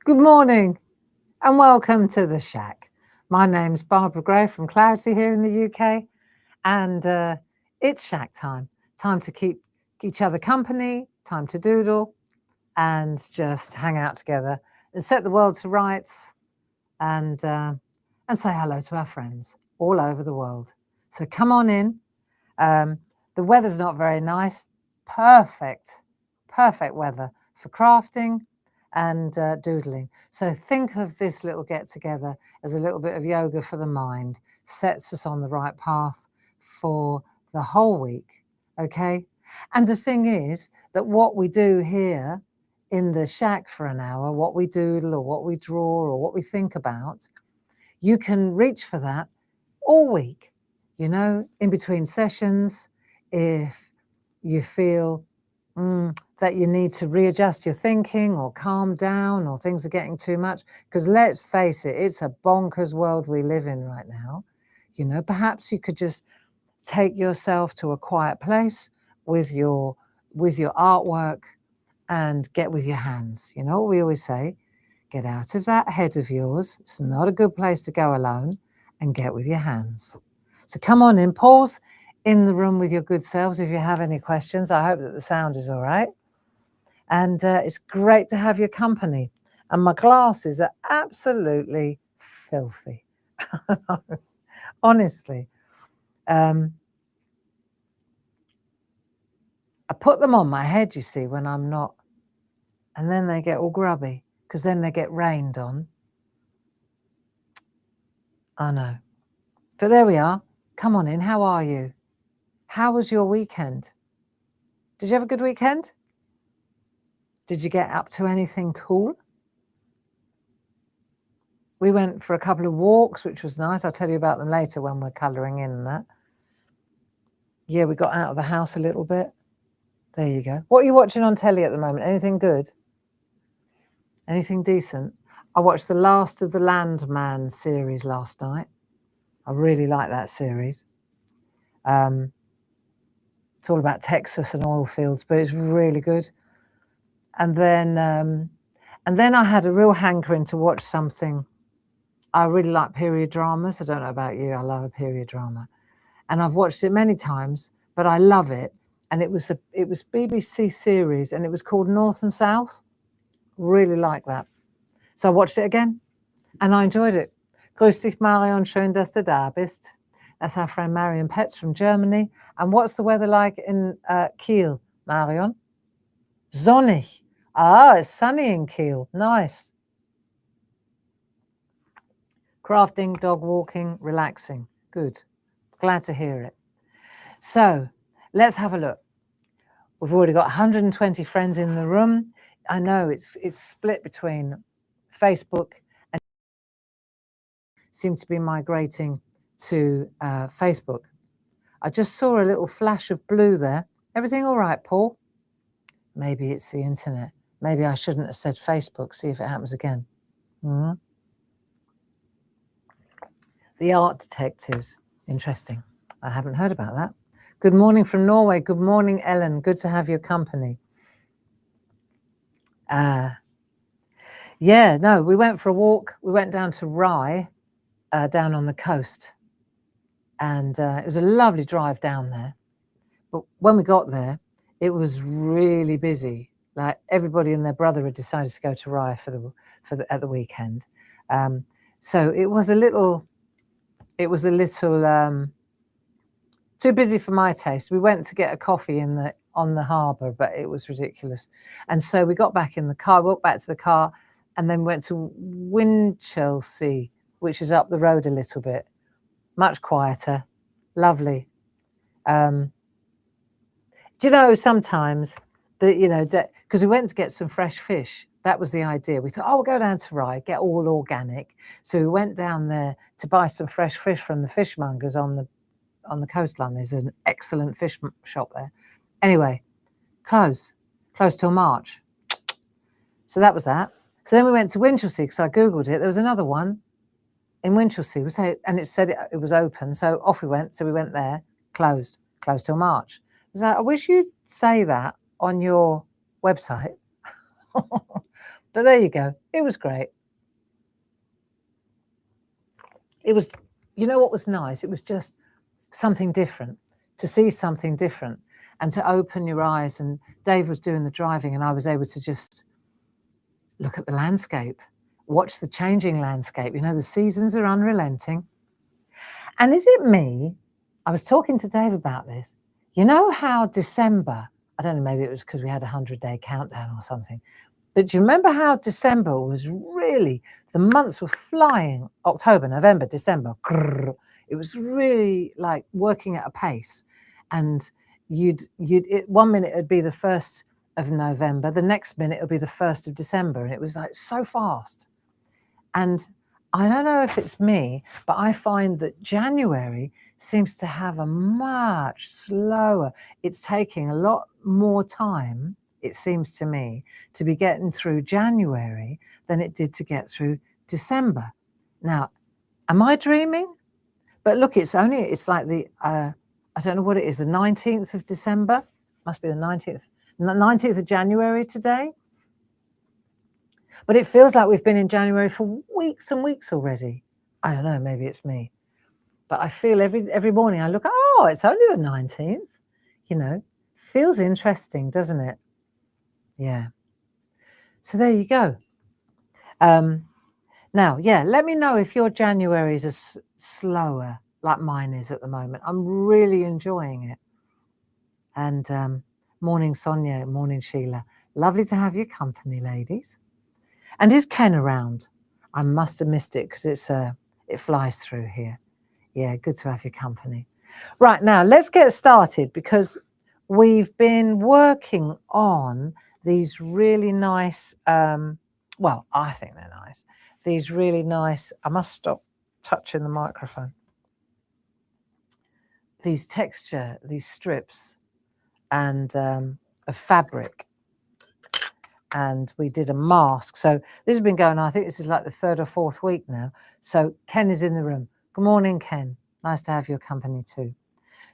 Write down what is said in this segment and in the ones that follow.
Good morning and welcome to the SHAC. My name's Barbara Gray from Clarity here in the UK, and it's SHAC time. Time to keep each other company, time to doodle and just hang out together and set the world to rights and say hello to our friends all over the world. So come on in. The weather's not very nice. Perfect weather for crafting and doodling. So think of this little get together as a little bit of yoga for the mind, sets us on the right path for the whole week, okay? And the thing is that what we do here in the SHAC for an hour, what we doodle or what we draw or what we think about, you can reach for that all week, you know, in between sessions, if you feel that you need to readjust your thinking or calm down or things are getting too much. Because let's face it, it's a bonkers world we live in right now. You know, perhaps you could just take yourself to a quiet place with your artwork and get with your hands. You know what we always say? Get out of that head of yours. It's not a good place to go alone, and get with your hands. So come on in, pause in the room with your good selves if you have any questions. I hope that the sound is all right. And it's great to have your company. And my glasses are absolutely filthy. Honestly. I put them on my head, you see, when I'm not. And then they get all grubby because then they get rained on. I know. But there we are. Come on in. How are you? How was your weekend? Did you have a good weekend? Did you get up to anything cool? We went for a couple of walks, which was nice. I'll tell you about them later when we're colouring in and that. Yeah, we got out of the house a little bit. There you go. What are you watching on telly at the moment? Anything good? Anything decent? I watched the last of the Landman series last night. I really like that series. It's all about Texas and oil fields, but it's really good. And then I had a real hankering to watch something. I really like period dramas. I don't know about you. I love a period drama, and I've watched it many times. But I love it. And it was BBC series, and it was called North and South. Really like that. So I watched it again, and I enjoyed it. Grüß dich, Marion. Schön, dass du da bist. That's our friend Marion Petz from Germany. And what's the weather like in Kiel, Marion? Sonnig. Ah, it's sunny in Kiel. Nice. Crafting, dog walking, relaxing. Good. Glad to hear it. So let's have a look. We've already got 120 friends in the room. I know it's split between Facebook and seem to be migrating to Facebook. I just saw a little flash of blue there. Everything all right, Paul? Maybe it's the internet. Maybe I shouldn't have said Facebook. See if it happens again. The art detectives. Interesting. I haven't heard about that. Good morning from Norway. Good morning, Ellen. Good to have your company. Yeah, no, we went for a walk. We went down to Rye, down on the coast. And it was a lovely drive down there. But when we got there, it was really busy. Like everybody and their brother had decided to go to Rye at the weekend. So it was a little too busy for my taste. We went to get a coffee on the harbour, but it was ridiculous. And so we got back in the car, walked back to the car, and then went to Winchelsea, which is up the road a little bit. Much quieter, lovely. Do you know, sometimes, because we went to get some fresh fish, that was the idea. We thought, we'll go down to Rye, get all organic. So we went down there to buy some fresh fish from the fishmongers on the coastline. There's an excellent fish shop there. Anyway, closed till March. So that was that. So then we went to Winchelsea because I Googled it. There was another one in Winchelsea, and it said it was open. So off we went. So we went there, closed till March. I was like, I wish you'd say that on your website. But there you go. It was great. It was, you know what was nice? It was just something different, to see something different and to open your eyes. And Dave was doing the driving and I was able to just look at the landscape, watch the changing landscape. You know, the seasons are unrelenting. And is it me? I was talking to Dave about this. You know how December, I don't know, maybe it was because we had a 100-day countdown or something, but do you remember how December was really, the months were flying, October, November, December, grrr, it was really like working at a pace. And one minute it'd be the 1st of November, the next minute it would be the 1st of December. And it was like so fast. And I don't know if it's me, but I find that January seems to have a much slower, it's taking a lot more time, it seems to me, to be getting through January than it did to get through December. Now, am I dreaming? But look, it's like the, I don't know what it is, the 19th of December, must be the 19th of January today. But it feels like we've been in January for weeks and weeks already. I don't know, maybe it's me. But I feel every morning I look, oh, it's only the 19th. You know, feels interesting, doesn't it? Yeah. So there you go. Now, yeah, let me know if your Januaries are slower like mine is at the moment. I'm really enjoying it. And morning, Sonia. Morning, Sheila. Lovely to have your company, ladies. And is Ken around? I must have missed it because it flies through here. Yeah, good to have your company. Right, now let's get started because we've been working on these really nice, well, I think they're nice. These really nice, I must stop touching the microphone. These texture, these strips and of fabric. And we did a mask. So this has been going on, I think this is like the 3rd or 4th week now. So Ken is in the room. Good morning, Ken. Nice to have your company too.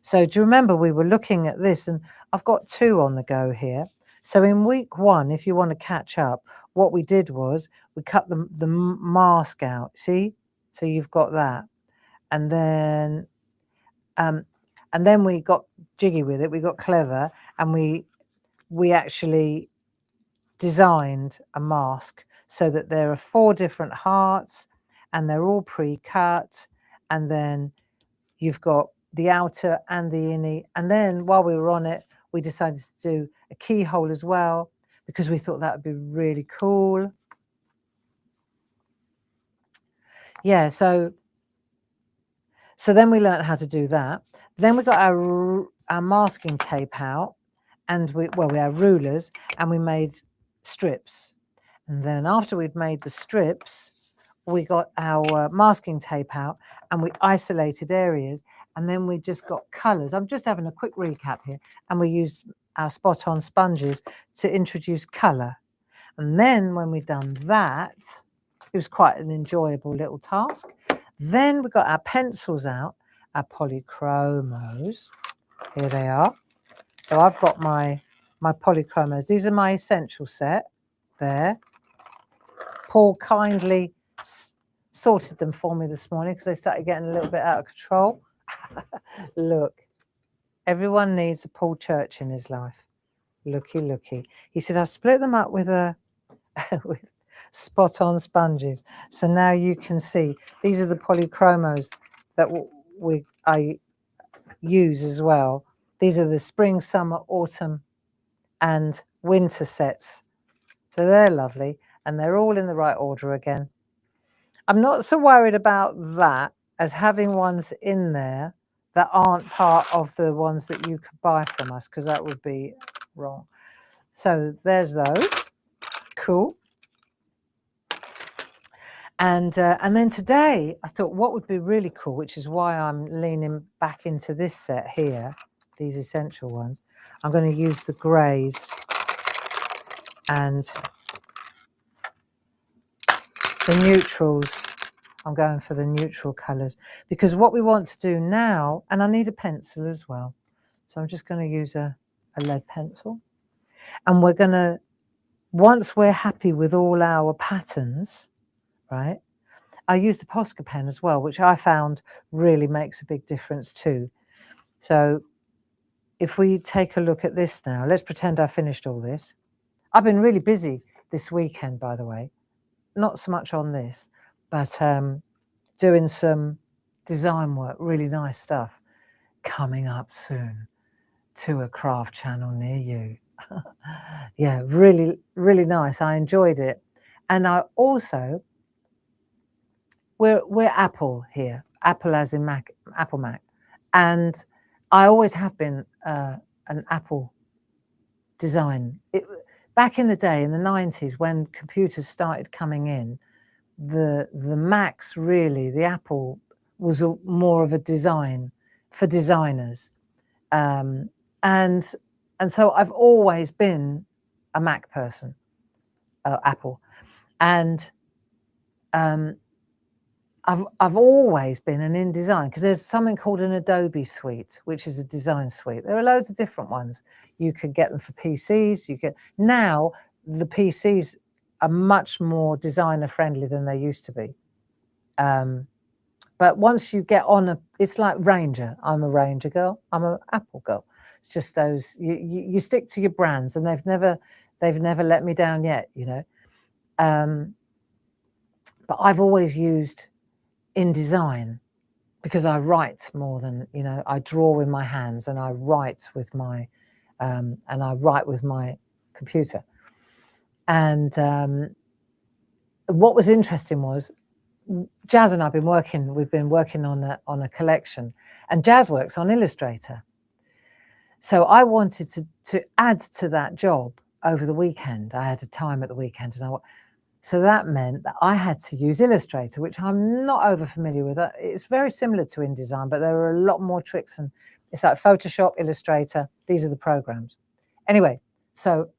So do you remember we were looking at this, and I've got 2 on the go here. So in week 1, if you want to catch up, what we did was we cut the mask out, see? So you've got that. And then we got jiggy with it. We got clever and we actually designed a mask so that there are 4 different hearts and they're all pre-cut, and then you've got the outer and the innie, and then while we were on it we decided to do a keyhole as well because we thought that would be really cool. Yeah, so then we learned how to do that. Then we got our masking tape out, and we had rulers and we made strips. And then after we'd made the strips, we got our masking tape out and we isolated areas, and then we just got colours. I'm just having a quick recap here. And we used our spot-on sponges to introduce colour. And then when we'd done that, it was quite an enjoyable little task. Then we got our pencils out, our polychromos. Here they are. So I've got my polychromos. These are my essential set there. Paul kindly sorted them for me this morning because they started getting a little bit out of control. Look, everyone needs a Paul Church in his life. Looky, looky. He said, I split them up with with spot-on sponges. So now you can see these are the polychromos that I use as well. These are the spring, summer, autumn and winter sets. So they're lovely and they're all in the right order again. I'm not so worried about that as having ones in there that aren't part of the ones that you could buy from us, because that would be wrong. So there's those. Cool. And then today I thought what would be really cool, which is why I'm leaning back into this set here, these essential ones. I'm going to use the greys and the neutrals. I'm going for the neutral colours because what we want to do now, and I need a pencil as well. So I'm just going to use a lead pencil, and we're going to once we're happy with all our patterns, right? I used a Posca pen as well, which I found really makes a big difference too. So if we take a look at this now, let's pretend I finished all this. I've been really busy this weekend, by the way, not so much on this, but doing some design work, really nice stuff coming up soon to a craft channel near you. Yeah, really, really nice. I enjoyed it. And I also, we're Apple here, Apple as in Mac, Apple Mac. And I always have been an Apple design. Back in the day, in the 90s, when computers started coming in, the Macs really, the Apple was more of a design for designers. And so I've always been a Mac person, Apple. And I've always been an InDesign, because there's something called an Adobe suite, which is a design suite. There are loads of different ones. You can get them for PCs. Now the PCs are much more designer friendly than they used to be. But once you get on it's like Ranger. I'm a Ranger girl. I'm an Apple girl. It's just those, you stick to your brands, and they've never let me down yet, you know. But I've always used InDesign because I write more than, you know, I draw with my hands and I write with my computer. And what was interesting was Jazz and I've been working on a collection, and Jazz works on Illustrator. So I wanted to add to that job over the weekend. I had a time at the weekend, so that meant that I had to use Illustrator, which I'm not over familiar with. It's very similar to InDesign, but there are a lot more tricks, and it's like Photoshop, Illustrator. These are the programs. Anyway, so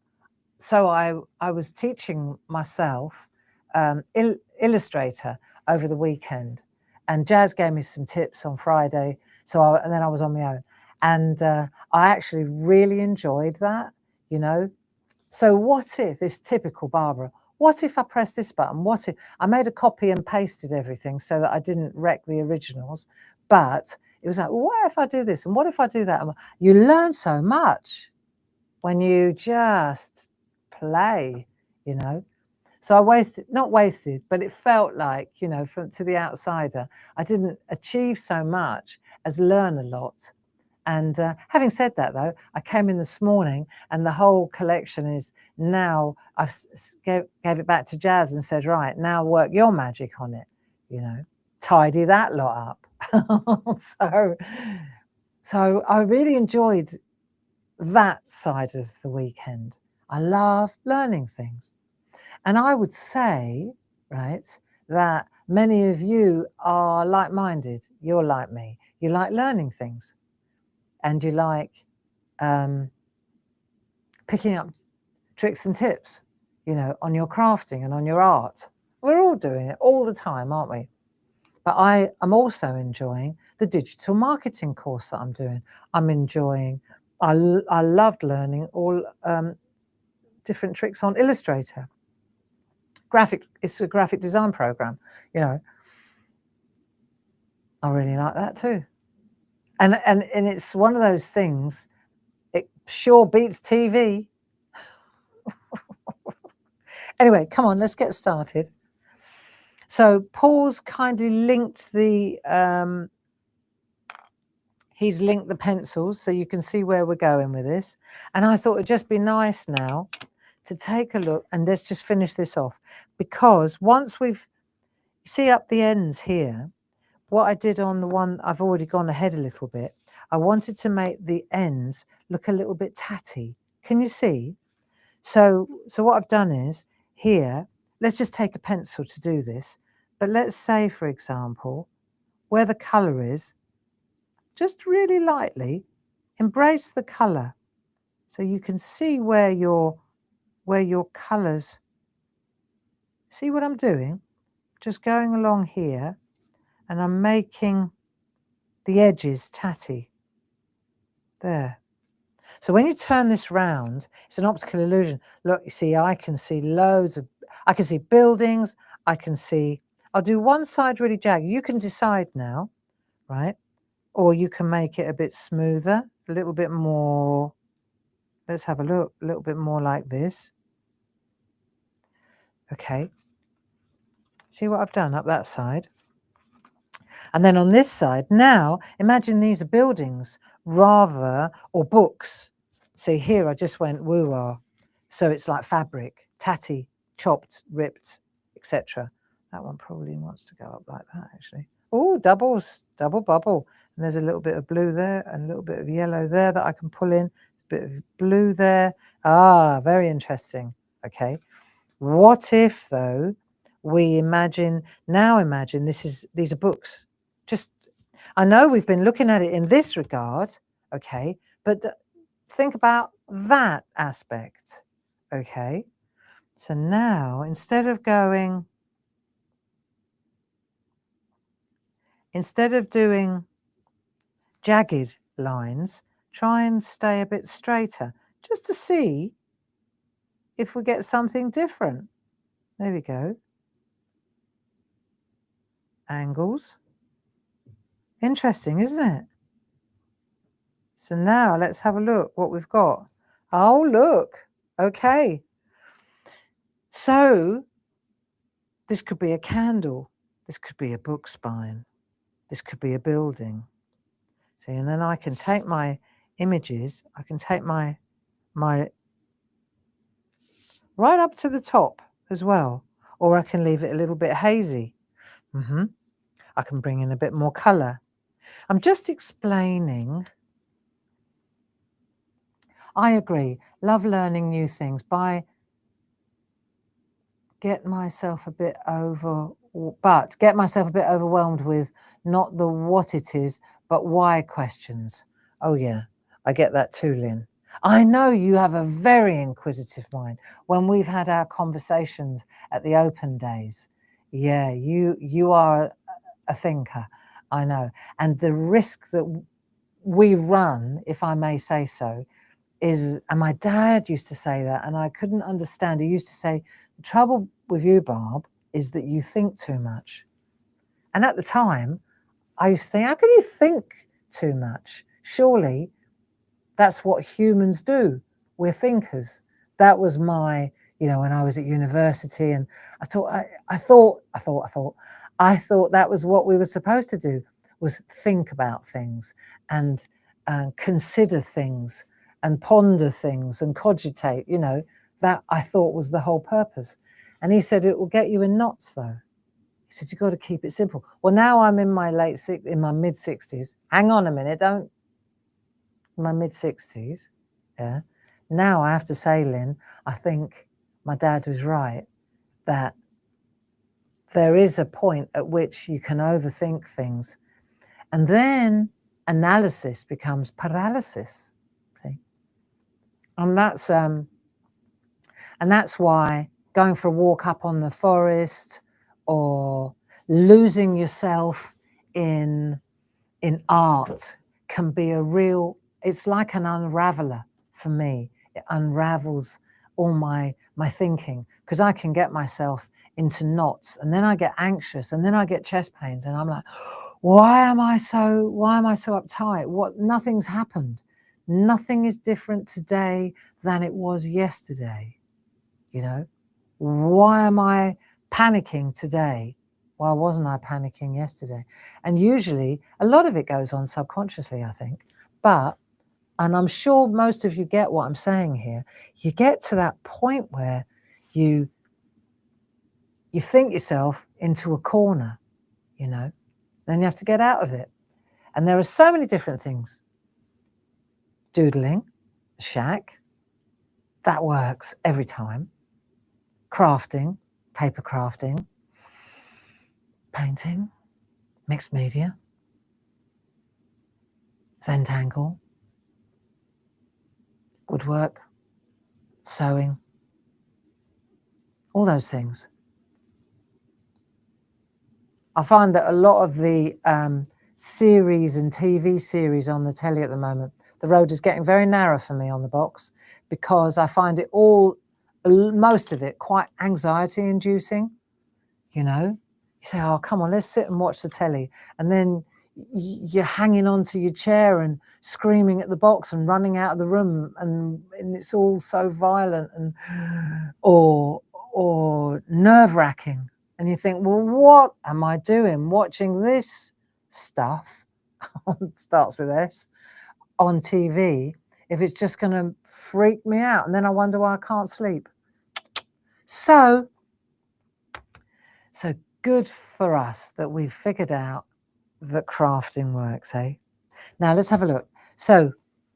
I was teaching myself Illustrator over the weekend, and Jazz gave me some tips on Friday. And then I was on my own, and I actually really enjoyed that, you know. So what if, it's typical Barbara, what if I press this button? What if I made a copy and pasted everything so that I didn't wreck the originals? But it was like, what if I do this? And what if I do that? You learn so much when you just play, you know. So I not wasted, but it felt like, you know, to the outsider, I didn't achieve so much as learn a lot. And having said that, though, I came in this morning and the whole collection is now, I've gave it back to Jazz and said, right, now work your magic on it, you know, tidy that lot up. So I really enjoyed that side of the weekend. I love learning things. And I would say, right, that many of you are like-minded. You're like me. You like learning things. And you like picking up tricks and tips, you know, on your crafting and on your art. We're all doing it all the time, aren't we? But I am also enjoying the digital marketing course that I'm doing. I loved learning all different tricks on Illustrator. It's a graphic design program, you know. I really like that too. And it's one of those things, it sure beats TV. Anyway, come on, let's get started. So Paul's kindly linked he's linked the pencils so you can see where we're going with this. And I thought it'd just be nice now to take a look, and let's just finish this off, because once see up the ends here, what I did on the one, I've already gone ahead a little bit. I wanted to make the ends look a little bit tatty. Can you see? So what I've done is here, let's just take a pencil to do this. But let's say, for example, where the colour is, just really lightly embrace the colour. So you can see where your colours, see what I'm doing? Just going along here, and I'm making the edges tatty. There. So when you turn this round, it's an optical illusion. Look, you see, I can see I can see buildings, I'll do one side really jagged. You can decide now, right? Or you can make it a bit smoother, a little bit more, let's have a look, a little bit more like this. Okay. See what I've done up that side? And then on this side, now imagine these are buildings or books. See here, I just went woo-ah. So it's like fabric, tatty, chopped, ripped, etc. That one probably wants to go up like that, actually. Oh, double bubble. And there's a little bit of blue there and a little bit of yellow there that I can pull in. A bit of blue there. Ah, very interesting. Okay. What if, though, we imagine these are books. I know we've been looking at it in this regard, okay, but think about that aspect, okay? So now, instead of doing jagged lines, try and stay a bit straighter, just to see if we get something different. There we go. Angles. Interesting, isn't it? So now let's have a look what we've got. Oh, look. Okay. So this could be a candle. This could be a book spine. This could be a building. See, and then I can take my images. I can take my right up to the top as well. Or I can leave it a little bit hazy. I can bring in a bit more colour. I'm just explaining. I agree. Love learning new things. Get myself a bit overwhelmed with not the what it is, but why questions. Oh yeah, I get that too, Lynn. I know you have a very inquisitive mind. When we've had our conversations at the open days, yeah, you are a thinker, I know. And the risk that we run, if I may say so, and my dad used to say that, and I couldn't understand. He used to say, the trouble with you, Barb, is that you think too much. And at the time, I used to think, how can you think too much? Surely that's what humans do. We're thinkers. That was my, when I was at university, and I thought that was what we were supposed to do, was think about things and consider things and ponder things and cogitate, that I thought was the whole purpose. And he said, it will get you in knots though. He said, you've got to keep it simple. Well, now I'm in my mid-60s. Hang on a minute, my mid-60s, yeah. Now I have to say, Lynn, I think my dad was right, that there is a point at which you can overthink things, and then analysis becomes paralysis. See? And that's why going for a walk up on the forest or losing yourself in art can be it's like an unraveler for me. It unravels all my thinking, because I can get myself into knots, and then I get anxious, and then I get chest pains, and I'm like, why am I so uptight? Nothing's happened. Nothing is different today than it was yesterday. Why am I panicking today? Why wasn't I panicking yesterday? And usually a lot of it goes on subconsciously, I think. And I'm sure most of you get what I'm saying here. You get to that point where you think yourself into a corner, then you have to get out of it. And there are so many different things. Doodling, SHAC, that works every time. Crafting, paper crafting, painting, mixed media, Zentangle, woodwork, sewing, all those things. I find that a lot of the series and TV series on the telly at the moment. The road is getting very narrow for me on the box because I find it all, most of it, quite anxiety inducing. You know, you say, oh, come on, let's sit and watch the telly. And then you're hanging onto your chair and screaming at the box and running out of the room. And it's all so violent and, or nerve wracking. And you think, well, what am I doing watching this stuff, starts with S, on TV, if it's just going to freak me out? And then I wonder why I can't sleep. So good for us that we've figured out that crafting works, eh? Now let's have a look. So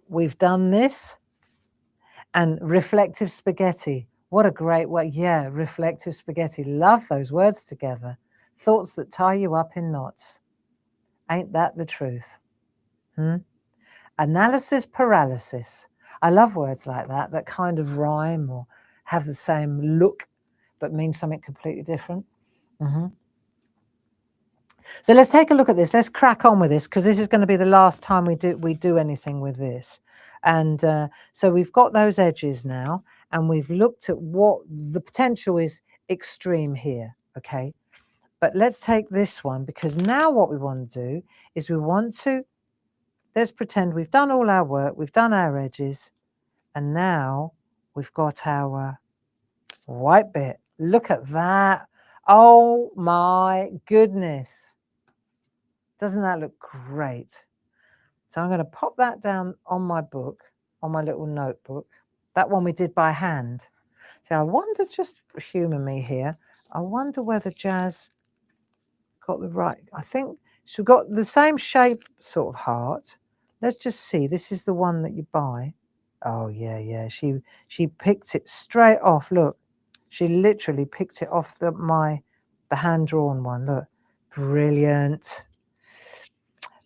we've done this, and reflective spaghetti. What a great word. Yeah, reflective spaghetti. Love those words together. Thoughts that tie you up in knots. Ain't that the truth? Analysis paralysis. I love words like that kind of rhyme or have the same look but mean something completely different. So let's take a look at this. Let's crack on with this because this is going to be the last time we do anything with this. And so we've got those edges now, and we've looked at what the potential is extreme here, okay? But let's take this one, because now what we want to do is let's pretend we've done all our work, we've done our edges, and now we've got our white bit. Look at that. Oh my goodness. Doesn't that look great? So I'm going to pop that down on my book, on my little notebook. That one we did by hand. So I wonder, just humour me here, I wonder whether Jazz got the right, I think she's got the same shape sort of heart. Let's just see. This is the one that you buy. Oh, yeah. She picked it straight off. Look, she literally picked it off the hand-drawn one. Look, brilliant.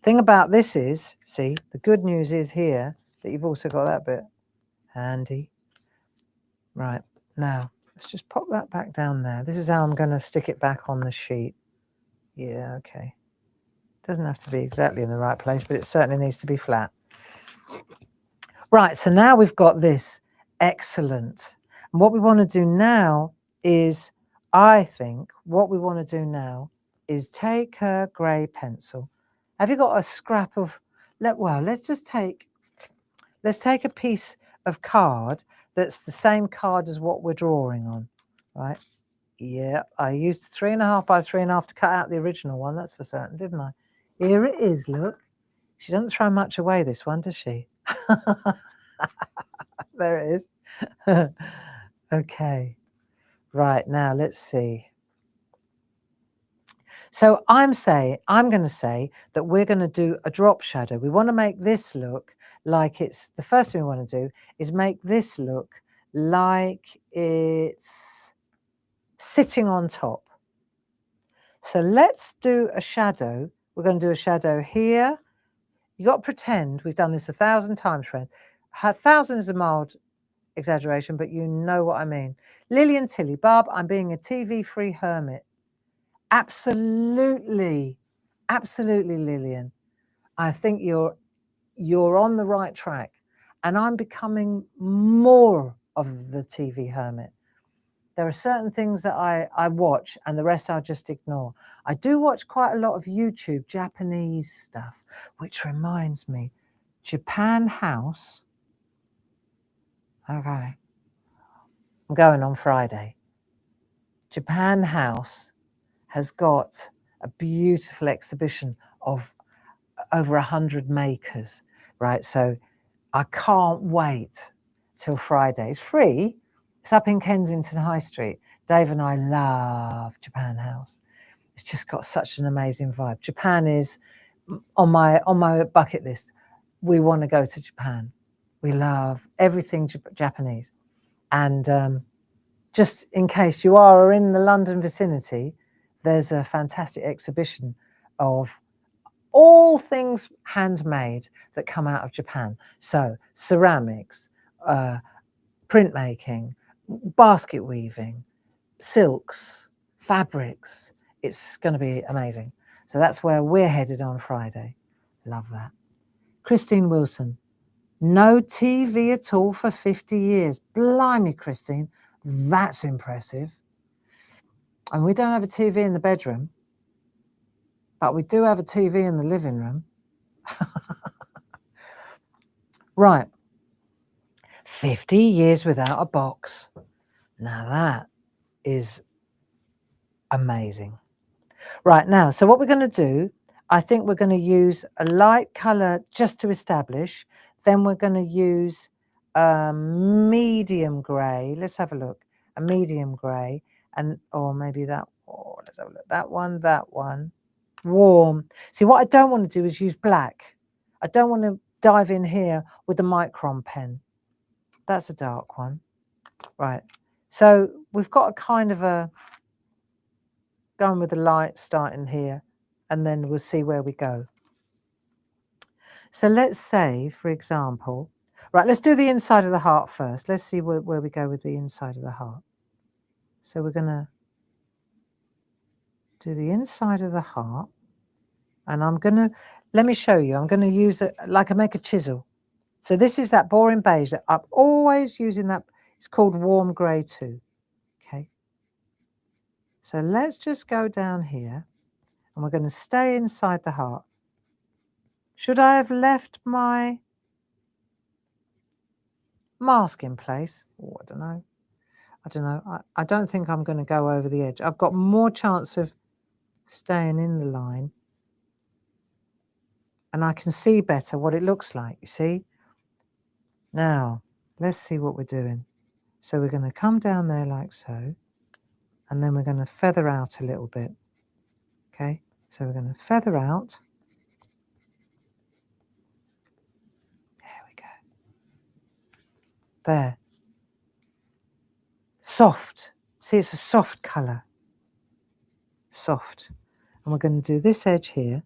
Thing about this is, see, the good news is here that you've also got that bit handy. Right, now, let's just pop that back down there. This is how I'm going to stick it back on the sheet. Yeah, okay. Doesn't have to be exactly in the right place, but it certainly needs to be flat. Right, so now we've got this. Excellent. And what we want to do now is, I think, what we want to do now is take a grey pencil. Have you got a scrap of, let's take a piece of card that's the same card as what we're drawing on, right? Yeah, I used 3.5 by 3.5 to cut out the original one, that's for certain, didn't I? Here it is, look. She doesn't throw much away, this one, does she? There it is. Okay, right, now let's see. So I'm going to say that we're going to do a drop shadow. We want to make this look like it's, the first thing we want to do is make this look like it's sitting on top. So let's do a shadow. We're going to do a shadow here. You got to pretend, we've done this 1,000 times, friend. 1,000 is a mild exaggeration, but you know what I mean. Lillian Tilly, Barb, I'm being a TV-free hermit. Absolutely, Lillian. I think you're on the right track, and I'm becoming more of the TV hermit. There are certain things that I watch, and the rest I'll just ignore. I do watch quite a lot of YouTube Japanese stuff, which reminds me, Japan House. Okay, I'm going on Friday. Japan House has got a beautiful exhibition of over 100 makers, right? So I can't wait till Friday. It's free. It's up in Kensington High Street. Dave and I love Japan House. It's just got such an amazing vibe. Japan is on my bucket list. We want to go to Japan. We love everything Japanese. And just in case you are in the London vicinity, there's a fantastic exhibition of all things handmade that come out of Japan. So ceramics, printmaking, basket weaving, silks, fabrics. It's going to be amazing. So that's where we're headed on Friday. Love that. Christine Wilson, no TV at all for 50 years. Blimey, Christine, that's impressive. And we don't have a TV in the bedroom, but we do have a TV in the living room. Right. 50 years without a box. Now that is amazing. Right, now, so what we're going to do, I think we're going to use a light colour just to establish. Then we're going to use a medium grey. Let's have a look. A medium grey, and or maybe that. Oh, let's have a look. That one. Warm. See, what I don't want to do is use black. I don't want to dive in here with the micron pen. That's a dark one. Right. So we've got a kind of a going with the light starting here, and then we'll see where we go. So let's say, for example, right, let's do the inside of the heart first. Let's see where we go with the inside of the heart. So we're going to do the inside of the heart, and I'm going to, let me show you, I'm going to use it like I make a chisel. So this is that boring beige that I'm always using that. It's called warm grey too. Okay. So let's just go down here, and we're going to stay inside the heart. Should I have left my mask in place? Oh, I don't know. I don't think I'm going to go over the edge. I've got more chance of staying in the line, and I can see better what it looks like, you see? Now, let's see what we're doing. So we're going to come down there like so, and then we're going to feather out a little bit. Okay, so we're going to feather out. There we go. There. Soft. See, it's a soft colour. Soft. And we're going to do this edge here,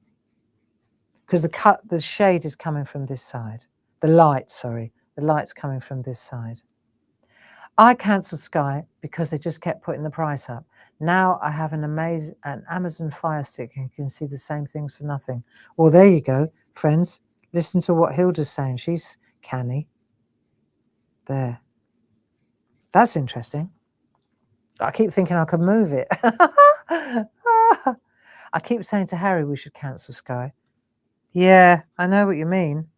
because the shade is coming from this side. The light's coming from this side. I cancelled Sky because they just kept putting the price up. Now I have an Amazon Fire Stick and can see the same things for nothing. Well, there you go, friends. Listen to what Hilda's saying. She's canny. There. That's interesting. I keep thinking I could move it. I keep saying to Harry we should cancel Sky. Yeah, I know what you mean.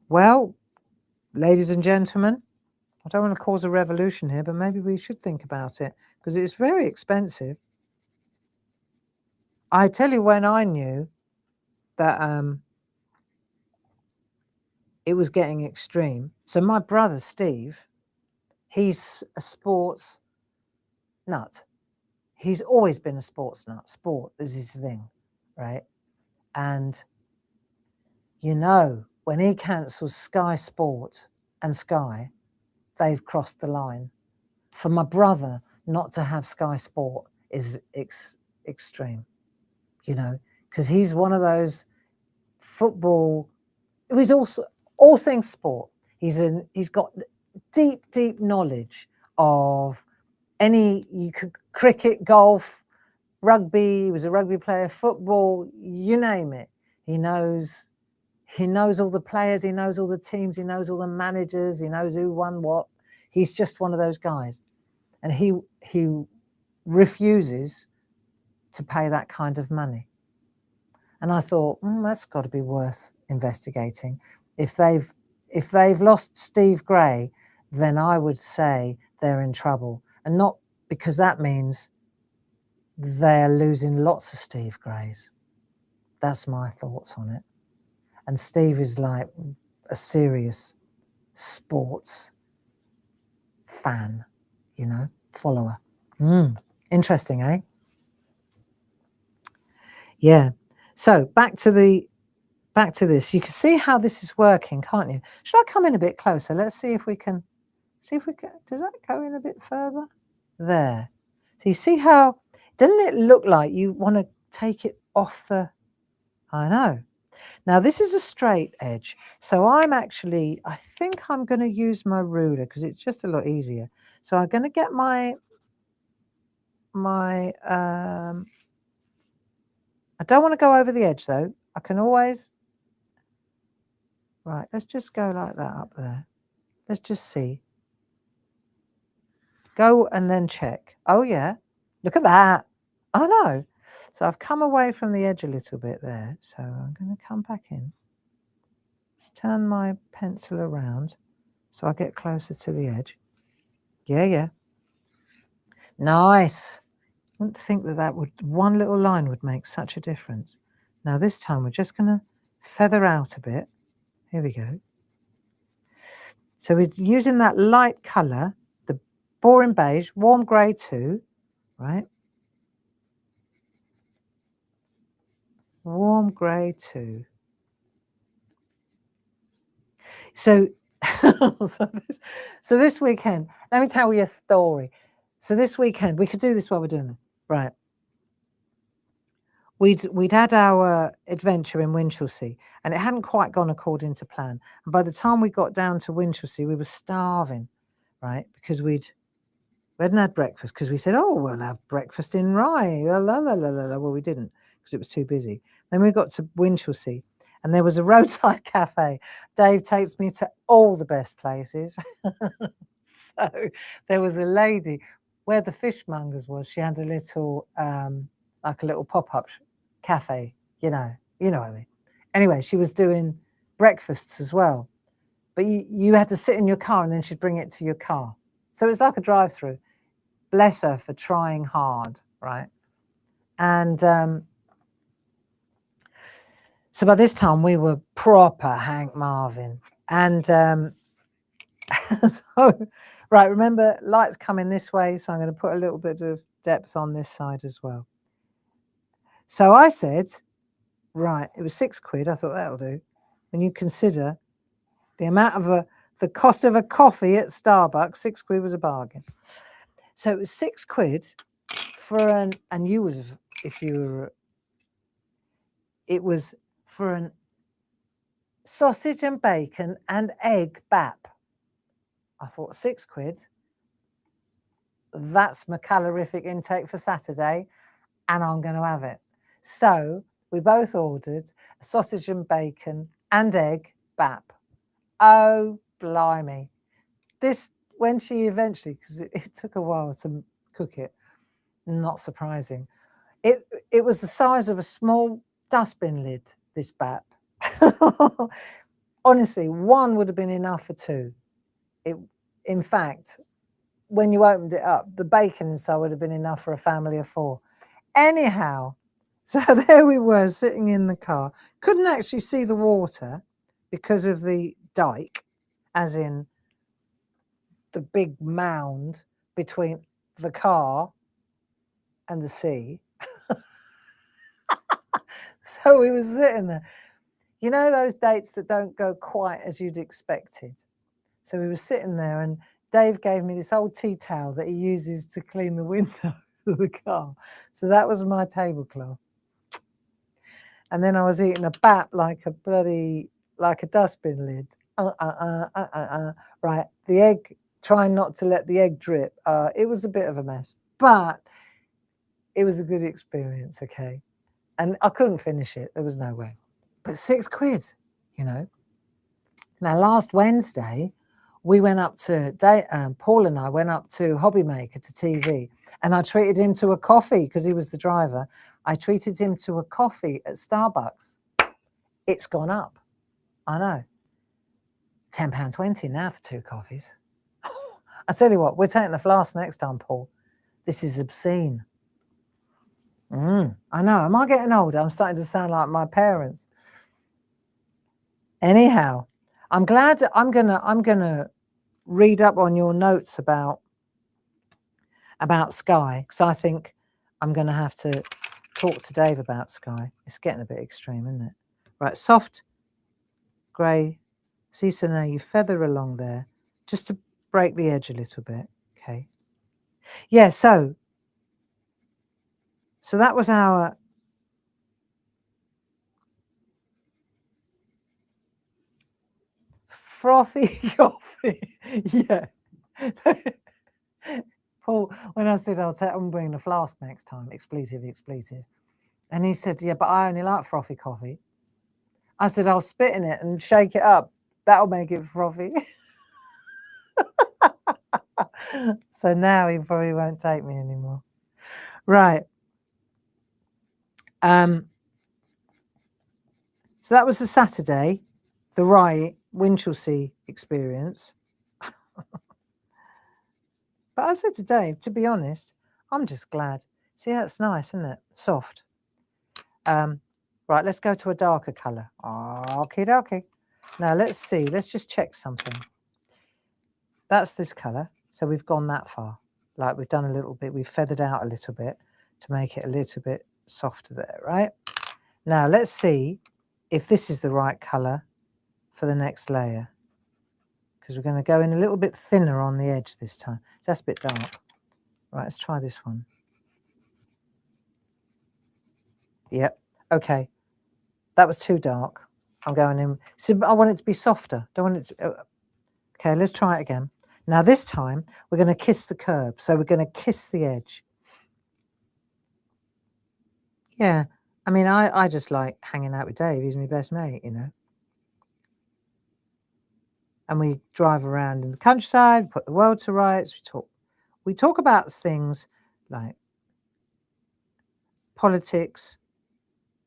Well, ladies and gentlemen, I don't want to cause a revolution here, but maybe we should think about it, because it's very expensive. I tell you when I knew that it was getting extreme. So my brother, Steve, he's a sports nut. He's always been a sports nut. Sport is his thing, right? And, you know, when he cancels Sky Sport and Sky, they've crossed the line. For my brother not to have Sky Sport is extreme, you know, because he's one of those football. He's also all things sport. He's got deep knowledge of cricket, golf, rugby. He was a rugby player, football, you name it. He knows all the players. He knows all the teams. He knows all the managers. He knows who won what. He's just one of those guys, and he refuses to pay that kind of money. And I thought, that's got to be worth investigating. If they've lost Steve Gray, then I would say they're in trouble, and not because that means they're losing lots of Steve Grays. That's my thoughts on it. And Steve is like a serious sports fan, you know, follower. Interesting, eh? Yeah. So back to this. You can see how this is working, can't you? Should I come in a bit closer? Let's see if we can. Does that go in a bit further? There. So you see how, doesn't it look like you want to take it off the, I know. Now this is a straight edge. So I think I'm going to use my ruler because it's just a lot easier. So I'm going to get my I don't want to go over the edge though. I can always, right, let's just go like that up there. Let's just see. Go and then check. Oh yeah, look at that. I know. So I've come away from the edge a little bit there. So I'm going to come back in. Just turn my pencil around so I get closer to the edge. Yeah. Nice. I wouldn't think that one little line would make such a difference. Now this time we're just going to feather out a bit. Here we go. So we're using that light colour, the boring beige, warm grey too, right? Warm grey too. So, so this weekend, let me tell you a story. So this weekend, we could do this while we're doing it, right? We'd had our adventure in Winchelsea, and it hadn't quite gone according to plan. And by the time we got down to Winchelsea, we were starving, right? Because we hadn't had breakfast, because we said, oh, we'll have breakfast in Rye. La, la, la, la, la. Well, we didn't, because it was too busy. Then we got to Winchelsea, and there was a roadside cafe. Dave takes me to all the best places. So there was a lady where the fishmongers was. She had a little, like a little pop-up cafe, you know what I mean. Anyway, she was doing breakfasts as well. But you had to sit in your car and then she'd bring it to your car. So it's like a drive-through. Bless her for trying hard, right? And so by this time we were proper Hank Marvin. And so, right, remember, light's coming this way, so I'm going to put a little bit of depth on this side as well. So I said, right, it was £6. I thought that'll do. When you consider the amount of the cost of a coffee at Starbucks, £6 was a bargain. So it was £6 for and you would have, if you were, it was for an sausage and bacon and egg bap. I thought £6, that's my calorific intake for Saturday, and I'm going to have it. So we both ordered a sausage and bacon and egg bap. Oh, blimey. This, when she eventually, because it took a while to cook it, not surprising. It was the size of a small dustbin lid, this bap. Honestly, one would have been enough for two. In fact, when you opened it up, the bacon inside would have been enough for a family of 4. Anyhow, so there we were sitting in the car. Couldn't actually see the water because of the dike, as in the big mound between the car and the sea. So we were sitting there. You know those dates that don't go quite as you'd expected? So we were sitting there and Dave gave me this old tea towel that he uses to clean the windows of the car. So that was my tablecloth. And then I was eating a bap like a dustbin lid. Right, the egg, trying not to let the egg drip. It was a bit of a mess, but it was a good experience, okay? And I couldn't finish it. There was no way. But £6, you know. Now, last Wednesday, we went up to, Paul and I went up to Hobbymaker to TV, and I treated him to a coffee because he was the driver. I treated him to a coffee at Starbucks. It's gone up. I know. £10.20 now for 2 coffees. I tell you what, we're taking a flask next time, Paul. This is obscene. I know. Am I getting older? I'm starting to sound like my parents. Anyhow, I'm glad I'm gonna read up on your notes about Sky, because I think I'm gonna have to talk to Dave about Sky. It's getting a bit extreme, isn't it? Right, soft grey. See, so now you feather along there just to break the edge a little bit. Okay. Yeah, so that was our frothy coffee. Yeah. Paul, when I said I'm bringing a flask next time, expletive. And he said, yeah, but I only like frothy coffee. I said, I'll spit in it and shake it up. That'll make it frothy. So now he probably won't take me anymore. Right. So that was the Saturday, the right Winchelsea experience. But I said to Dave, to be honest, I'm just glad. See, that's nice, isn't it? Soft. Right, let's go to a darker colour. Okie dokie. Now let's see. Let's just check something. That's this colour. So we've gone that far. Like we've done a little bit. We've feathered out a little bit to make it a little bit softer there, right? Now let's see if this is the right colour for the next layer. Because we're going to go in a little bit thinner on the edge this time. So that's a bit dark. Right, let's try this one. Yep. Okay. That was too dark. I'm going in. So I want it to be softer. Don't want it to. Okay, let's try it again. Now this time we're going to kiss the curb. So we're going to kiss the edge. Yeah. I mean, I just like hanging out with Dave. He's my best mate, you know. And we drive around in the countryside, put the world to rights. We talk about things like politics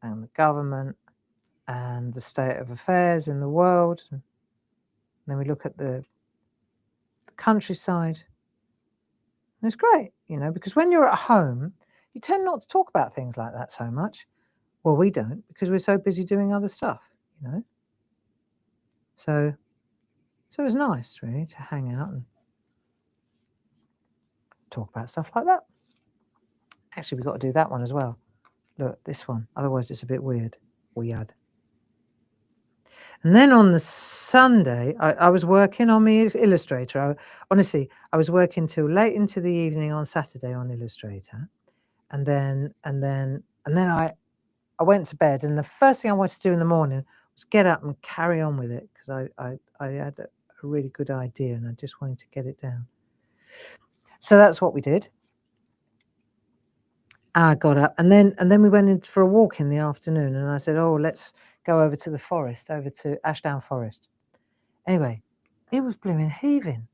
and the government and the state of affairs in the world. And then we look at the countryside. And it's great, you know, because when you're at home, you tend not to talk about things like that so much. Well, we don't, because we're so busy doing other stuff, you know. So it was nice, really, to hang out and talk about stuff like that. Actually, we've got to do that one as well. Look, this one. Otherwise, it's a bit weird. Weird. And then on the Sunday, I was working on my Illustrator. Honestly, I was working till late into the evening on Saturday on Illustrator. And then I went to bed. And the first thing I wanted to do in the morning was get up and carry on with it, because I had a really good idea and I just wanted to get it down. So that's what we did. I got up and then we went in for a walk in the afternoon, and I said, oh, let's go over to the forest, over to Ashdown Forest. Anyway, it was blooming heaving.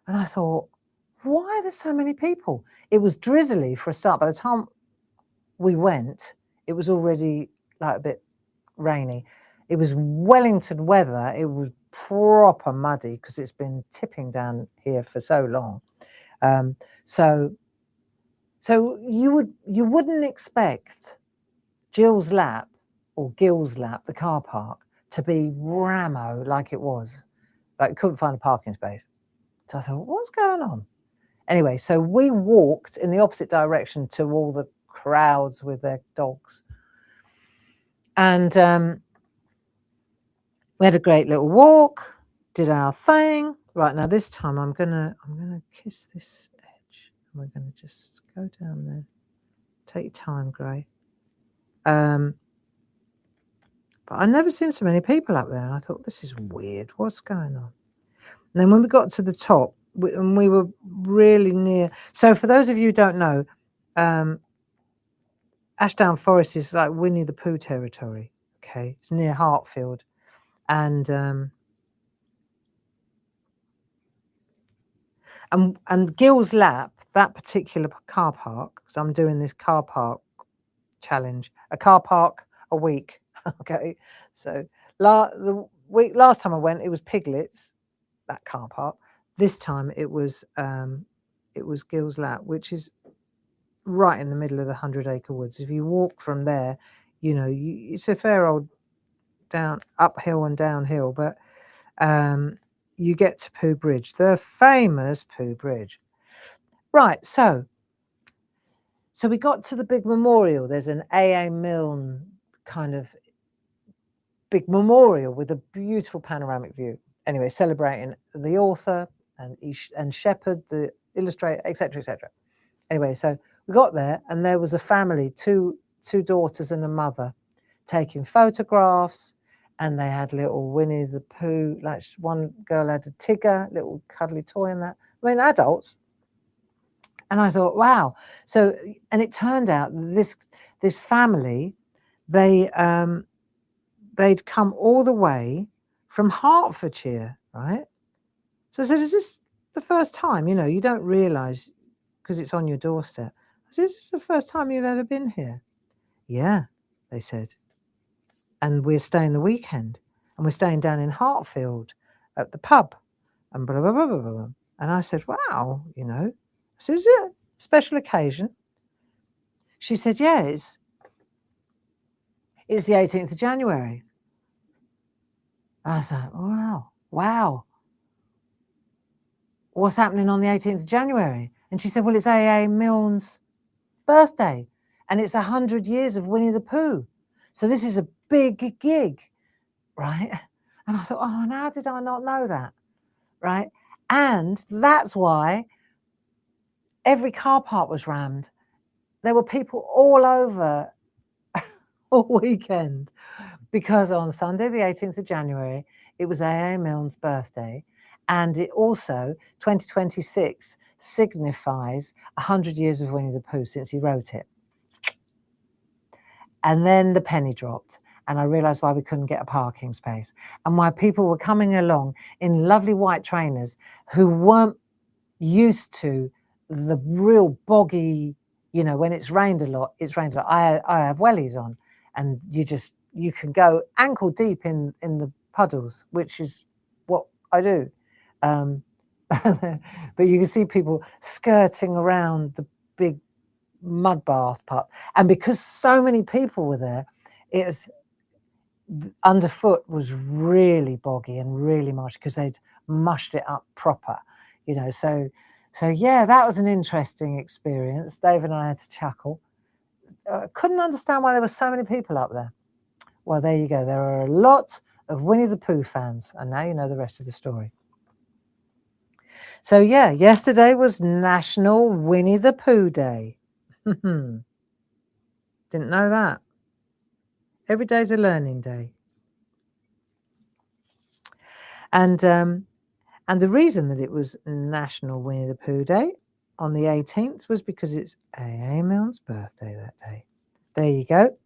And I thought, why are there so many people? It was drizzly for a start. By the time we went, it was already like a bit rainy. It was Wellington weather. It was proper muddy because it's been tipping down here for so long. So you wouldn't expect Gill's Lap or Gill's Lap, the car park, to be rammo like it was. Like, couldn't find a parking space. So I thought, what's going on? Anyway, so we walked in the opposite direction to all the crowds with their dogs. And we had a great little walk, did our thing. Right, now this time I'm gonna kiss this edge. And we're gonna just go down there. Take your time, Gray. But I'd never seen so many people up there, and I thought, this is weird. What's going on? And then when we got to the top, we were really near. So for those of you who don't know, Ashdown Forest is like Winnie the Pooh territory. Okay, it's near Hartfield, and Gill's Lap, that particular car park, because I'm doing this car park challenge, a car park a week. Okay, so last time I went, it was Piglets, that car park. This time it was Gill's Lap, which is right in the middle of the 100-acre woods. If you walk from there, you know, it's a fair old uphill and downhill, but you get to Pooh Bridge, the famous Pooh Bridge. Right, so we got to the big memorial. There's an A.A. Milne kind of big memorial with a beautiful panoramic view. Anyway, celebrating the author and Shepherd, the illustrator, etc., etc. Anyway, so we got there, and there was a family, two daughters and a mother, taking photographs, and they had little Winnie the Pooh. Like, one girl had a Tigger, little cuddly toy, and that. I mean, adults. And I thought, wow. So, and it turned out this family, they'd come all the way from Hertfordshire, right? So I said, is this the first time? You know, you don't realise because it's on your doorstep. I said, is this the first time you've ever been here? Yeah, they said. And we're staying the weekend. And we're staying down in Hartfield at the pub. And blah, blah, blah, blah, blah. And I said, wow, you know. I said, is it a special occasion? She said, yeah, it's the 18th of January. And I was like, wow. What's happening on the 18th of January? And she said, well, it's A.A. Milne's birthday. And it's 100 years of Winnie the Pooh. So this is a big gig, right? And I thought, oh, and how did I not know that, right? And that's why every car park was rammed. There were people all over all weekend because on Sunday, the 18th of January, it was A.A. Milne's birthday. And it also, 2026, signifies 100 years of Winnie the Pooh since he wrote it. And then the penny dropped. And I realised why we couldn't get a parking space and why people were coming along in lovely white trainers who weren't used to the real boggy, you know, when it's rained a lot, I have wellies on and you can go ankle deep in the puddles, which is what I do. But you can see people skirting around the big mud bath part. And because so many people were there, it was underfoot was really boggy and really mushy because they'd mushed it up proper, you know. So yeah, that was an interesting experience. Dave and I had to chuckle. Couldn't understand why there were so many people up there. Well, there you go. There are a lot of Winnie the Pooh fans, and now you know the rest of the story. So yeah, yesterday was National Winnie the Pooh Day. Didn't know that. Every day's a learning day. And the reason that it was National Winnie the Pooh Day on the 18th was because it's A.A. Milne's birthday that day. There you go.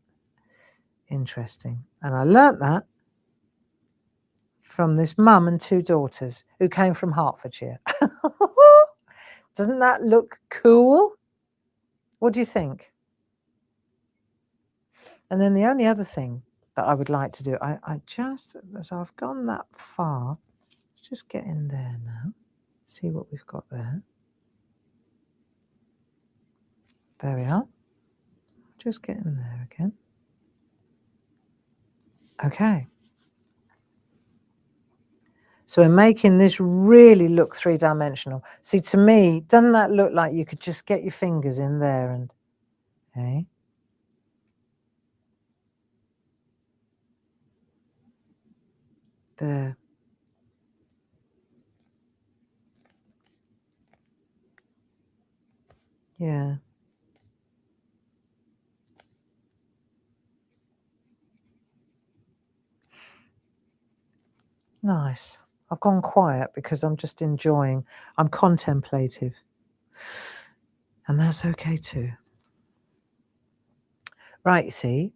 Interesting. And I learnt that from this mum and two daughters who came from Hertfordshire. Doesn't that look cool? What do you think? And then the only other thing that I would like to do, so I've gone that far. Let's just get in there now. See what we've got there. There we are. Just get in there again. Okay. So we're making this really look three-dimensional. See, to me, doesn't that look like you could just get your fingers in there and, okay. There. Yeah. Nice. I've gone quiet because I'm just enjoying, I'm contemplative. And that's okay too. Right, you see.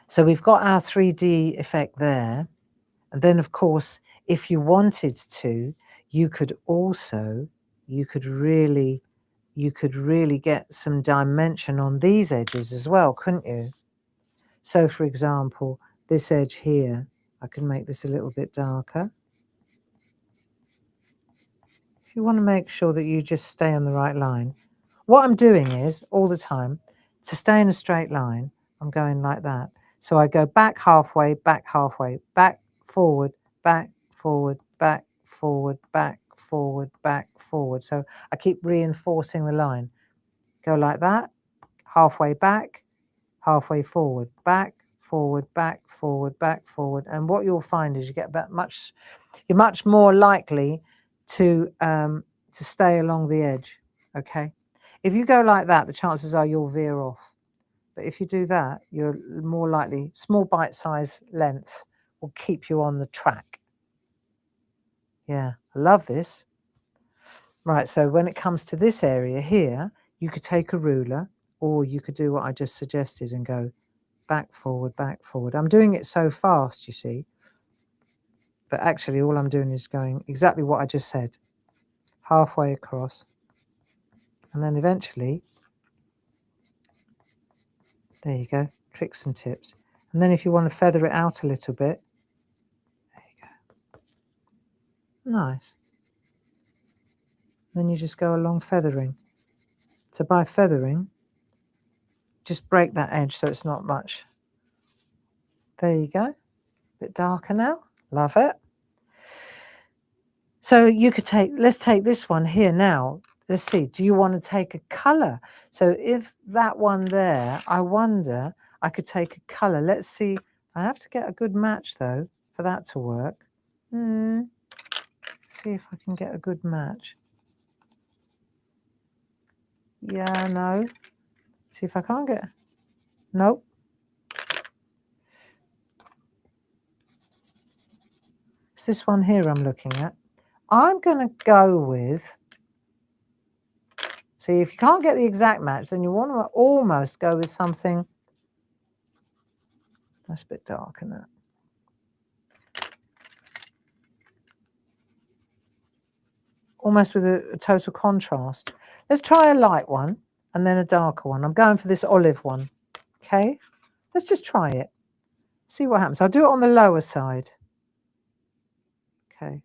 So we've got our 3D effect there. And then, of course, if you wanted to, you could really get some dimension on these edges as well, couldn't you? So, for example, this edge here, I can make this a little bit darker. If you want to make sure that you just stay on the right line. What I'm doing is, all the time, to stay in a straight line, I'm going like that. So I go back halfway, back forward, back forward, back forward, back forward, back forward. So I keep reinforcing the line. Go like that, halfway back, halfway forward, back, forward, back, forward, back, forward. And what you'll find is you're much more likely to stay along the edge, okay? If you go like that, the chances are you'll veer off. But if you do that, you're more likely, small bite-size lengths will keep you on the track. Yeah, I love this. Right, so when it comes to this area here, you could take a ruler or you could do what I just suggested and go back, forward, back, forward. I'm doing it so fast, you see, but actually all I'm doing is going exactly what I just said, halfway across, and then eventually, there you go, tricks and tips. And then if you want to feather it out a little bit, there you go. Nice. Then you just go along feathering. So by feathering, just break that edge so it's not much. There you go. A bit darker now. Love it. So you could let's take this one here now. Let's see, do you want to take a colour? So if that one there, I wonder, I could take a colour. Let's see. I have to get a good match though for that to work. See if I can get a good match. Yeah, no. See if I can't get, nope. It's this one here I'm looking at. I'm going to go with, see, if you can't get the exact match, then you want to almost go with something that's a bit dark, isn't it? Almost with a total contrast. Let's try a light one and then a darker one. I'm going for this olive one. Okay, let's just try it. See what happens. I'll do it on the lower side. Okay,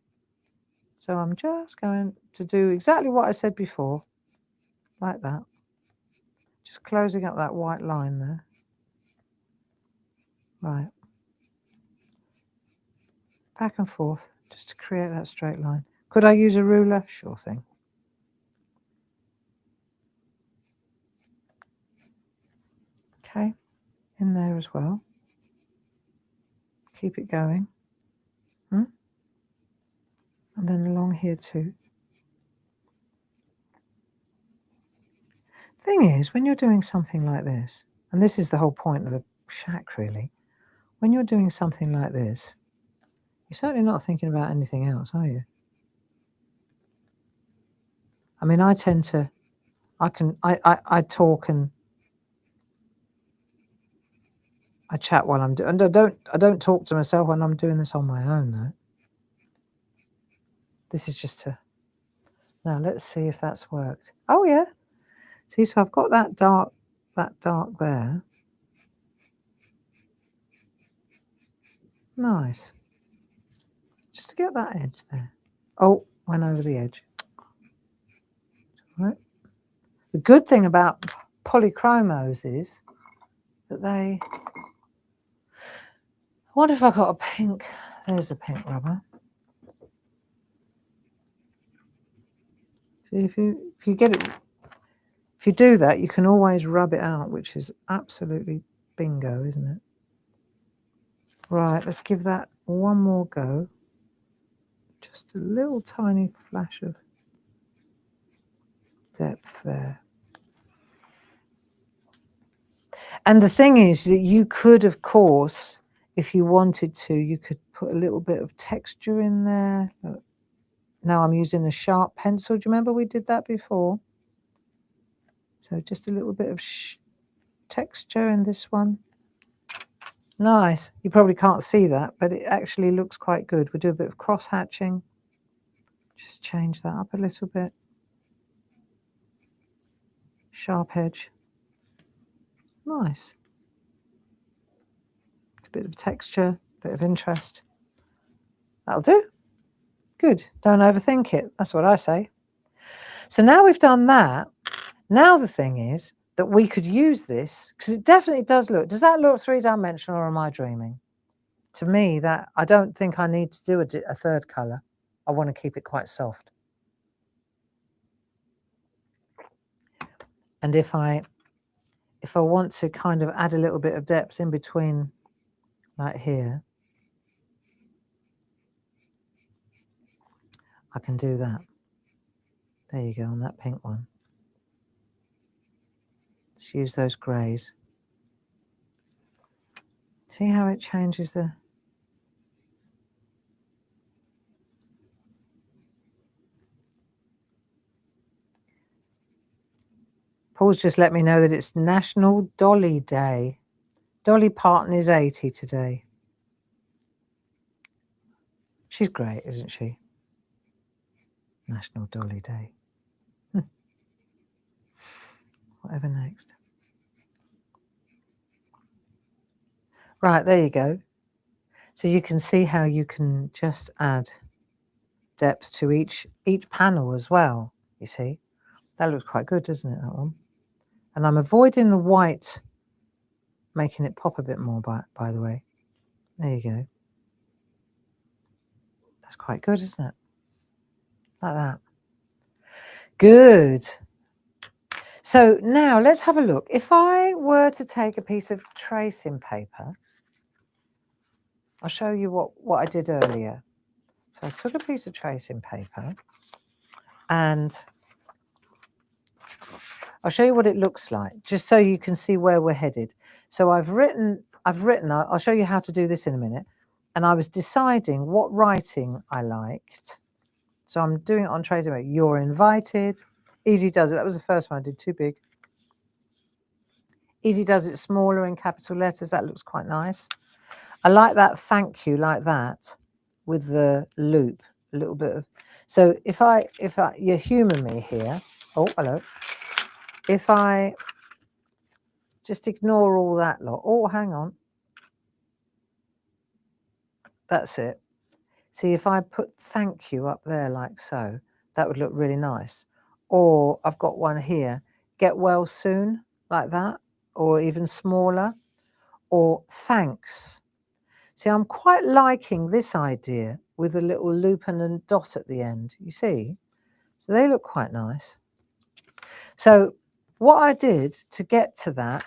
so I'm just going to do exactly what I said before, like that. Just closing up that white line there. Right. Back and forth, just to create that straight line. Could I use a ruler? Sure thing. Okay, in there as well. Keep it going. And then along here too. Thing is, when you're doing something like this, and this is the whole point of the shack really, when you're doing something like this, you're certainly not thinking about anything else, are you? I mean, I tend to, I talk and I chat while I'm doing, and I don't talk to myself when I'm doing this on my own though. This is just to, now let's see if that's worked. Oh yeah. See, so I've got that dark there. Nice. Just to get that edge there. Oh, went over the edge. Right. The good thing about polychromos is that they, I wonder if I got a pink, there's a pink rubber. See, if you get it, if you do that, you can always rub it out, which is absolutely bingo, isn't it? Right, let's give that one more go. Just a little tiny flash of depth there. And the thing is that you could, of course, if you wanted to, you could put a little bit of texture in there. Look. Now I'm using a sharp pencil. Do you remember we did that before? So just a little bit of texture in this one. Nice. You probably can't see that, but it actually looks quite good. We'll do a bit of cross hatching. Just change that up a little bit. Sharp edge. Nice. A bit of texture, a bit of interest. That'll do. Good. Don't overthink it. That's what I say. So now we've done that. Now the thing is that we could use this, because it definitely does look, does that look three-dimensional or am I dreaming? To me, that I don't think I need to do a third colour. I want to keep it quite soft. And if I want to kind of add a little bit of depth in between, like here, I can do that. There you go, on that pink one. Let's use those greys. See how it changes the... Pause Paul's just let me know that it's National Dolly Day. Dolly Parton is 80 today. She's great, isn't she? National Dolly Day. Whatever next. Right, there you go. So you can see how you can just add depth to each panel as well, you see. That looks quite good, doesn't it, that one? And I'm avoiding the white, making it pop a bit more, by the way. There you go. That's quite good, isn't it? Like that. Good. So now let's have a look. If I were to take a piece of tracing paper, I'll show you what I did earlier. So I took a piece of tracing paper and I'll show you what it looks like, just so you can see where we're headed. So I've written, I'll show you how to do this in a minute. And I was deciding what writing I liked. So I'm doing it on tracing paper. You're invited. Easy does it. That was the first one I did, too big. Easy does it smaller in capital letters. That looks quite nice. I like that thank you like that with the loop, a little bit of. So if you humour me here. Oh, hello. If I just ignore all that lot. Oh, hang on. That's it. See, if I put thank you up there like so, that would look really nice. Or I've got one here, get well soon, like that, or even smaller, or thanks. See, I'm quite liking this idea with a little loop and a dot at the end, you see? So they look quite nice. So what I did to get to that,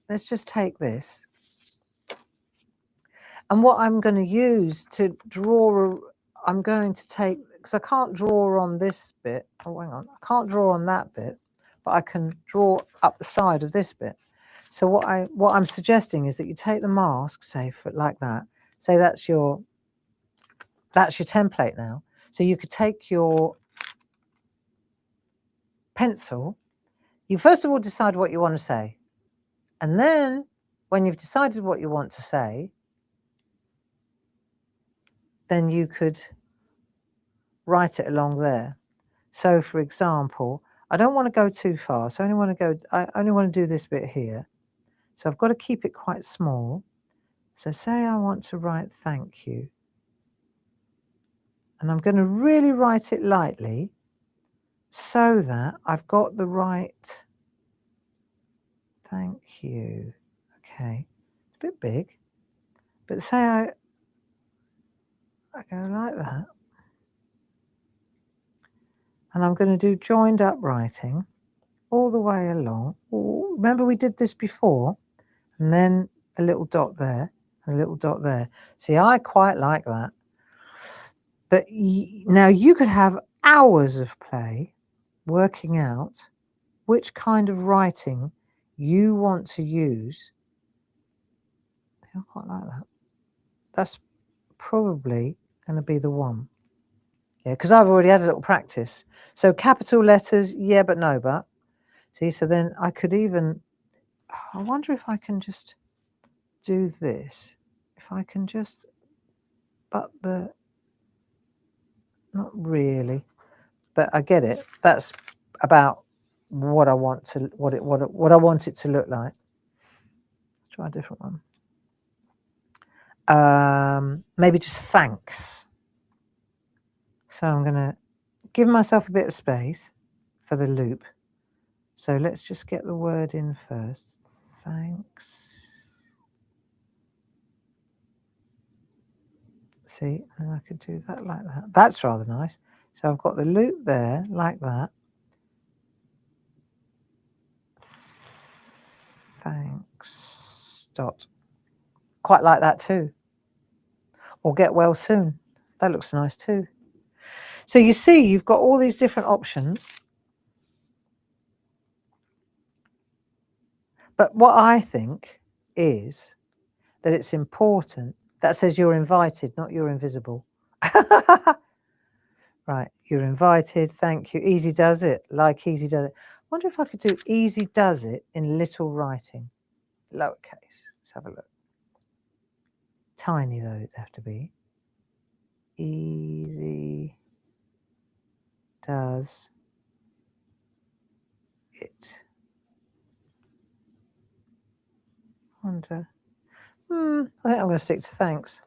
let's just take this. And what I'm going to use to draw, I'm going to take, because I can't draw on this bit. Oh, hang on. I can't draw on that bit, but I can draw up the side of this bit. So what I'm suggesting is that you take the mask, say for like that. Say that's your template now. So you could take your pencil. You first of all decide what you want to say. And then when you've decided what you want to say, then you could write it along there. So for example, I don't want to go too far. So I only want to do this bit here. So I've got to keep it quite small. So say I want to write thank you. And I'm going to really write it lightly so that I've got the right thank you. Okay, it's a bit big, but say I go like that. And I'm going to do joined up writing all the way along. Ooh, remember we did this before? And then a little dot there, and a little dot there. See, I quite like that. But now you could have hours of play working out which kind of writing you want to use. I quite like that. That's probably going to be the one. Yeah, because I've already had a little practice. So capital letters, yeah, but no, but. See, so then I could even, I wonder if I can just do this. If I can just, but the, not really, but I get it. That's about what I want to, what I want it to look like. Let's try a different one. Maybe just thanks. So I'm going to give myself a bit of space for the loop. So let's just get the word in first. Thanks. See, and then I could do that like that. That's rather nice. So I've got the loop there, like that. Thanks. Dot. Quite like that too. Or get well soon. That looks nice too. So you see, you've got all these different options. But what I think is that it's important. That says you're invited, not you're invisible. Right, you're invited, thank you. Easy does it, like easy does it. Wonder if I could do easy does it in little writing, lowercase. Let's have a look. Tiny though it'd have to be. Easy does it. Wonder. I think I'm going to stick to thanks.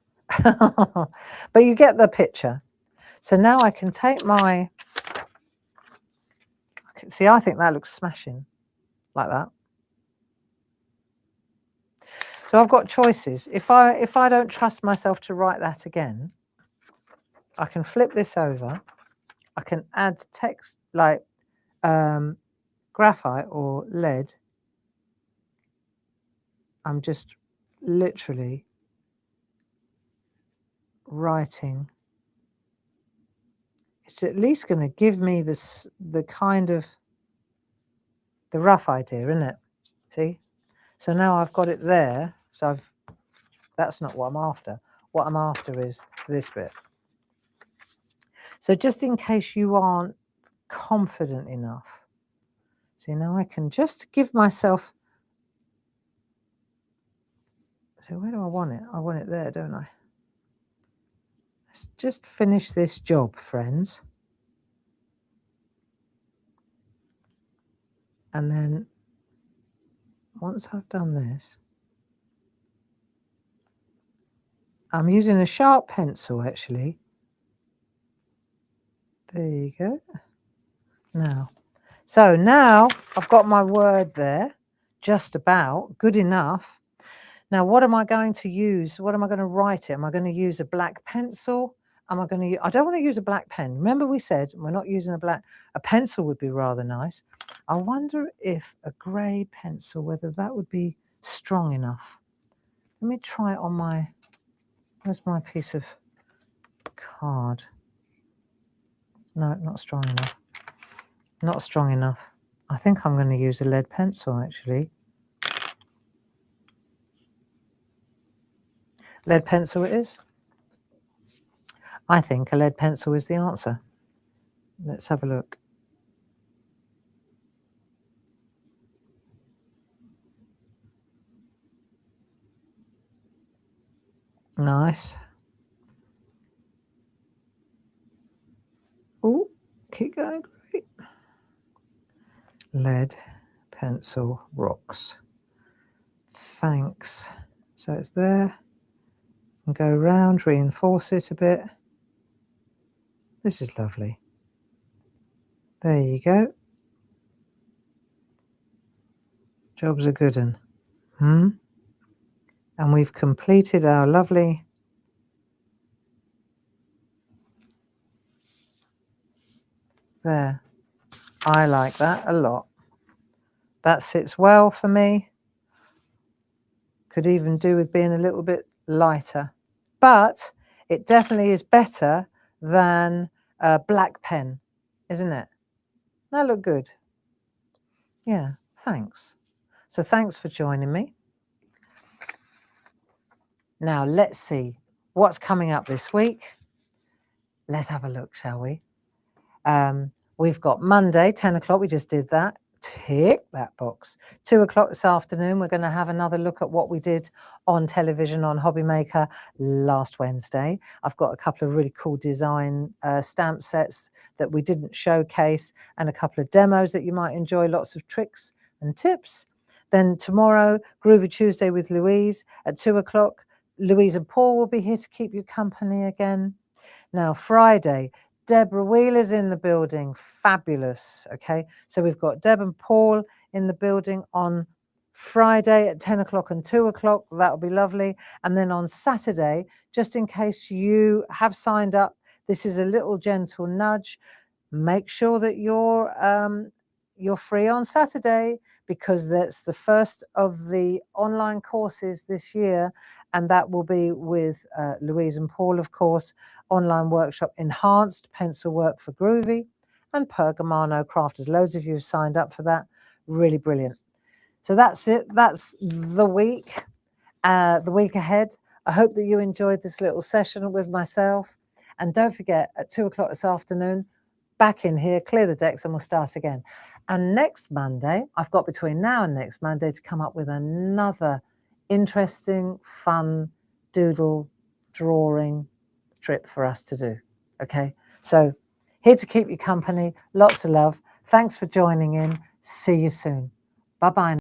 But you get the picture. So now I can take my. See, I think that looks smashing, like that. So I've got choices. If I don't trust myself to write that again, I can flip this over. I can add text like graphite or lead. I'm just literally writing. It's at least going to give me the kind of the rough idea, isn't it? See? So now I've got it there. So that's not what I'm after. What I'm after is this bit. So just in case you aren't confident enough, see, now I can just give myself. So where do I want it? I want it there, don't I? Let's just finish this job, friends. And then once I've done this, I'm using a sharp pencil actually. There you go. Now, so now I've got my word there, just about good enough. Now, what am I going to use? What am I going to write it? Am I going to use a black pencil? Am I going to? I don't want to use a black pen. Remember, we said we're not using a pencil would be rather nice. I wonder if a grey pencil, whether that would be strong enough. Let me try it on my. Where's my piece of card? No, not strong enough. Not strong enough. I think I'm going to use a lead pencil, actually. Lead pencil it is. I think a lead pencil is the answer. Let's have a look. Nice. Oh, keep going. Great. Lead pencil rocks. Thanks. So it's there. And go round, reinforce it a bit. This is lovely. There you go. Job's a good one. And we've completed our lovely there. I like that a lot. That sits well for me. Could even do with being a little bit lighter. But it definitely is better than a black pen, isn't it? That looked good. Yeah, thanks. So thanks for joining me. Now let's see what's coming up this week. Let's have a look, shall we? We've got Monday, 10 o'clock. We just did that. Tick that box. 2 o'clock this afternoon, we're going to have another look at what we did on television on Hobby Maker last Wednesday. I've got a couple of really cool design stamp sets that we didn't showcase and a couple of demos that you might enjoy, lots of tricks and tips. Then tomorrow, Groovy Tuesday with Louise at 2 o'clock. Louise and Paul will be here to keep you company again. Now, Friday, Deborah Wheeler's in the building. Fabulous. Okay, so we've got Deb and Paul in the building on Friday at 10 o'clock and 2 o'clock. That'll be lovely. And then on Saturday, just in case you have signed up, this is a little gentle nudge. Make sure that you're free on Saturday because that's the first of the online courses this year. And that will be with Louise and Paul, of course, online workshop, enhanced pencil work for Groovy and Pergamano Crafters. Loads of you have signed up for that. Really brilliant. So that's it. That's the week ahead. I hope that you enjoyed this little session with myself. And don't forget, at 2 o'clock this afternoon, back in here, clear the decks and we'll start again. And next Monday, I've got between now and next Monday to come up with another interesting, fun doodle drawing trip for us to do. Okay, so here to keep you company. Lots of love. Thanks for joining in. See you soon. Bye-bye.